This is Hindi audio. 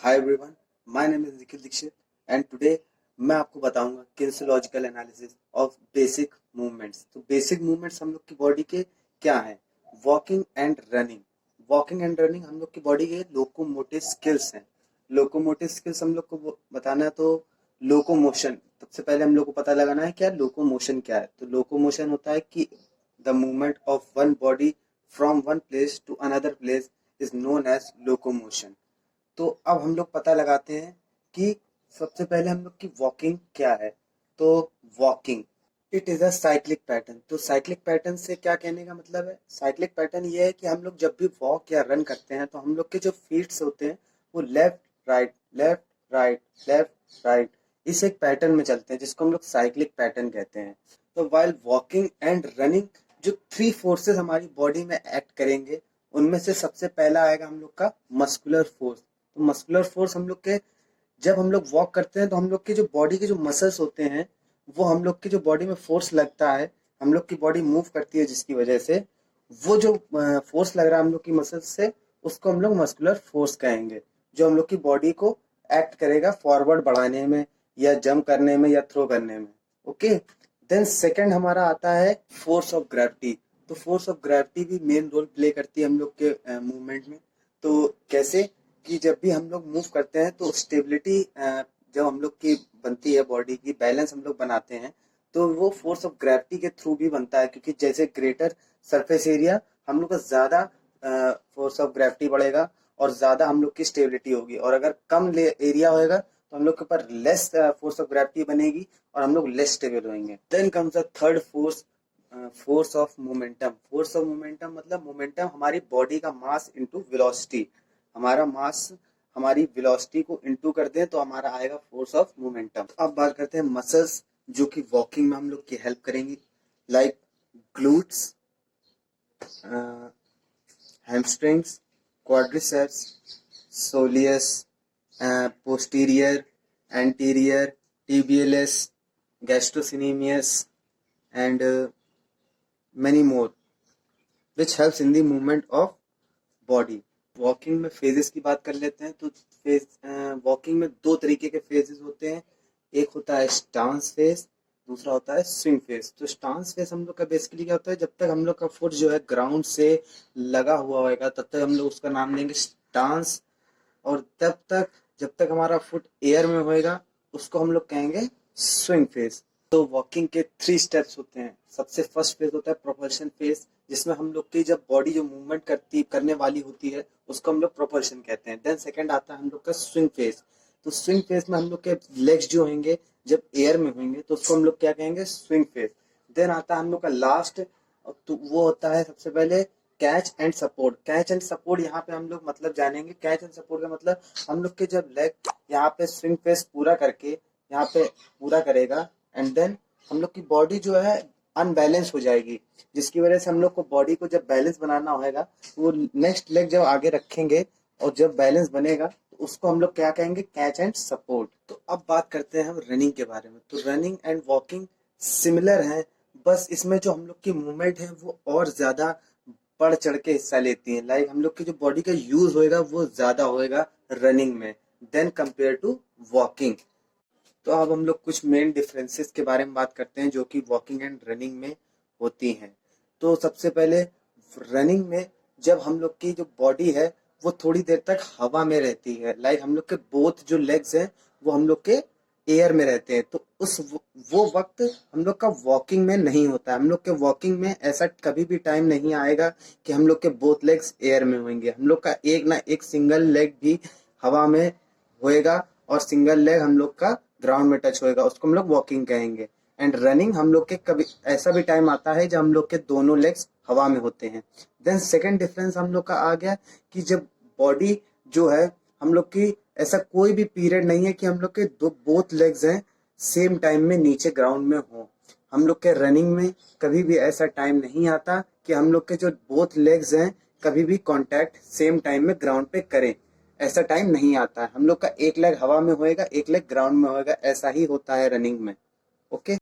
Hi everyone, my name is Nikhil Dikshit and today मैं आपको बताऊंगा kinesiological analysis of basic movements. तो बेसिक मूवमेंट्स हम लोग की बॉडी के क्या हैं? Walking and running. Walking and running हम लोग की बॉडी के लोकोमोटिव स्किल्स हैं। लोकोमोटिव स्किल्स हम लोग को बताना है तो लोकोमोशन, सबसे पहले हम लोग को पता लगाना है क्या लोकोमोशन क्या है। तो लोकोमोशन होता है कि the movement of one body from one place to another place is known as locomotion. तो अब हम लोग पता लगाते हैं कि सबसे पहले हम लोग की वॉकिंग क्या है। तो walking it is a cyclic pattern. तो साइक्लिक पैटर्न से क्या कहने का मतलब है? साइक्लिक पैटर्न ये है कि हम लोग जब भी वॉक या रन करते हैं तो हम लोग के जो फीट्स होते हैं वो लेफ्ट राइट इस एक पैटर्न में चलते हैं, जिसको हम लोग साइक्लिक पैटर्न कहते हैं। तो वाइल वॉकिंग एंड रनिंग जो थ्री फोर्सेस हमारी बॉडी में एक्ट करेंगे, उनमें से सबसे पहला आएगा हम लोग का मस्कुलर फोर्स। तो मस्कुलर फोर्स हम लोग के जब हम लोग वॉक करते हैं तो हम लोग के जो बॉडी के जो मसल्स होते हैं वो हम लोग की जो बॉडी में फोर्स लगता है, हम लोग की बॉडी मूव करती है जिसकी वजह से वो जो फोर्स लग रहा है हम लोग की मसल्स से, उसको हम लोग मस्कुलर फोर्स कहेंगे, जो हम लोग की बॉडी को एक्ट करेगा फॉरवर्ड बढ़ाने में या जंप करने में या थ्रो करने में। ओके, देन सेकंड हमारा आता है फोर्स ऑफ ग्रेविटी। तो फोर्स ऑफ ग्रेविटी भी मेन रोल प्ले करती है हम लोग के मूवमेंट में। तो कैसे कि जब भी हम लोग मूव करते हैं तो स्टेबिलिटी जब हम लोग की बनती है, बॉडी की बैलेंस हम लोग बनाते हैं, तो वो फोर्स ऑफ ग्रेविटी के थ्रू भी बनता है। क्योंकि जैसे ग्रेटर सरफेस एरिया हम लोग का ज्यादा फोर्स ऑफ ग्रेविटी बढ़ेगा और ज्यादा हम लोग की स्टेबिलिटी होगी, और अगर कम एरिया होएगा तो हम लोग के ऊपर लेस फोर्स ऑफ ग्रेविटी बनेगी और हम लोग लेस स्टेबल होंगे। Then comes the third force, force of momentum. Force of momentum मतलब मोमेंटम हमारी बॉडी का मास इनटू वेलोसिटी। हमारा मास हमारी वेलोसिटी को इनटू कर दें तो हमारा आएगा फोर्स ऑफ मोमेंटम। अब बात करते हैं मसल्स जो कि वॉकिंग में हम लोग की हेल्प करेंगी, like glutes, hamstrings, quadriceps, soleus, posterior, anterior, tibialis, gastrocnemius, and many more, which helps in the movement of body. Walking में फेजेस की बात कर लेते हैं। तो फेज वॉकिंग में दो तरीके के फेजेस होते हैं। एक होता है स्टांस फेज, दूसरा होता है स्विंग फेज। तो स्टांस फेज हम लोग का बेसिकली क्या होता है, जब तक हम लोग का फुट जो है ग्राउंड से लगा हुआ होगा तब तक हम लोग उसका नाम देंगे स्टांस, और तब तक जब तक हमारा फुट एयर में होएगा उसको हम लोग कहेंगे स्विंग फेज। तो वॉकिंग के थ्री स्टेप्स होते हैं। सबसे फर्स्ट फेज होता है प्रोपल्शन फेज, जिसमें हम लोग की जब बॉडी जो मूवमेंट करने वाली होती है उसको हम लोग प्रोपल्शन कहते हैं। देन सेकंड आता है हम लोग का स्विंग फेज। तो स्विंग फेज में हम लोग के लेग्स जो होंगे जब एयर में होंगे तो उसको हम लोग क्या कहेंगे, स्विंग फेज। देन आता है हम लोग का लास्ट, तो वो होता है सबसे पहले catch and support. Catch and support यहाँ पे हम लोग मतलब जानेंगे। कैच एंड सपोर्ट का मतलब हम लोग के जब लेग यहाँ पे स्विंग फेज पूरा करके यहाँ पे पूरा करेगा एंड देन हम लोग की बॉडी जो है अनबैलेंस हो जाएगी, जिसकी वजह से हम लोग को बॉडी को जब बैलेंस बनाना होगा वो नेक्स्ट लेग जब आगे रखेंगे और जब बैलेंस बनेगा तो उसको हम लोग क्या कहेंगे, कैच एंड सपोर्ट। तो अब बात करते हैं हम रनिंग के बारे में। तो रनिंग एंड वॉकिंग सिमिलर है, बस इसमें जो हम लोग की मूवमेंट है वो और ज्यादा बढ़ चढ़ के हिस्सा लेती है। लाइक हम लोग की जो बॉडी का यूज होएगा वो ज्यादा होएगा रनिंग में देन कंपेयर टू वॉकिंग। तो अब हम लोग कुछ मेन डिफरेंसेस के बारे में बात करते हैं जो कि वॉकिंग एंड रनिंग में होती हैं। तो सबसे पहले रनिंग में जब हम लोग की जो बॉडी है वो थोड़ी देर तक हवा में रहती है, लाइक हम लोग के बोथ जो लेग्स हैं वो हम लोग के एयर में रहते हैं, तो वो वक्त हम लोग का वॉकिंग में नहीं होता है। हम लोग के वॉकिंग में ऐसा कभी भी टाइम नहीं आएगा कि हम लोग के बोथ लेग्स एयर में होंगे। हम लोग का एक ना एक सिंगल लेग भी हवा में होएगा और सिंगल लेग हम लोग का ग्राउंड में टच होएगा, उसको हम लोग वॉकिंग कहेंगे। एंड रनिंग हम लोग के कभी ऐसा भी टाइम आता है जब हम लोग के दोनों लेग्स हवा में होते हैं। देन सेकंड डिफरेंस हम लोग का आ गया कि जब बॉडी जो है हम लोग की ऐसा कोई भी पीरियड नहीं है कि हम लोग के दो बोथ लेग्स हैं सेम टाइम में नीचे ग्राउंड में हो। हम लोग के रनिंग में कभी भी ऐसा टाइम नहीं आता कि हम लोग के जो बोथ लेग्स हैं कभी भी कांटेक्ट सेम टाइम में ग्राउंड पे करें। ऐसा टाइम नहीं आता है। हम लोग का एक लेग हवा में होएगा, एक लेग ग्राउंड में होएगा, ऐसा ही होता है रनिंग में। ओके।